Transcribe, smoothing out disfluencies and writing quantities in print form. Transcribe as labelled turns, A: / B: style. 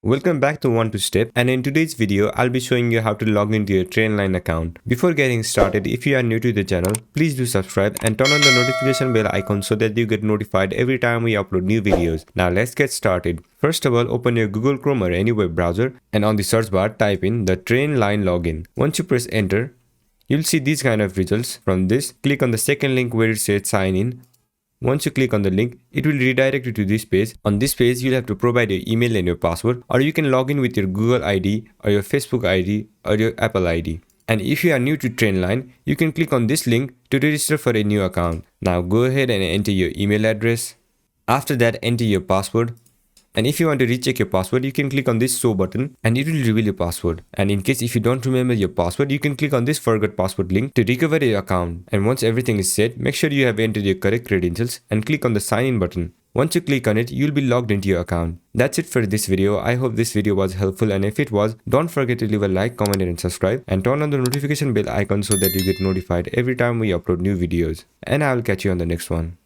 A: Welcome back to One to Step, and in today's video I'll be showing you how to log into your Trainline account. Before getting started, if you are new to the channel, please do subscribe and turn on the notification bell icon so that you get notified every time we upload new videos. Now let's get started. First of all, open your Google Chrome or any web browser and on the search bar type in the Trainline login. Once you press enter, you'll see these kind of results. From this, click on the second link where it says sign in. Once you click on the link, it will redirect you to this page. On this page, you'll have to provide your email and your password, or you can log in with your Google ID or your Facebook ID or your Apple ID. And if you are new to Trainline, you can click on this link to register for a new account. Now go ahead and enter your email address. After that, enter your password. And if you want to recheck your password, you can click on this show button and it will reveal your password. And in case if you don't remember your password, you can click on this forgot password link to recover your account. And once everything is set, make sure you have entered your correct credentials and click on the sign in button. Once you click on it, you'll be logged into your account. That's it for this video. I hope this video was helpful, and if it was, don't forget to leave a like, comment and subscribe, and turn on the notification bell icon so that you get notified every time we upload new videos. And I will catch you on the next one.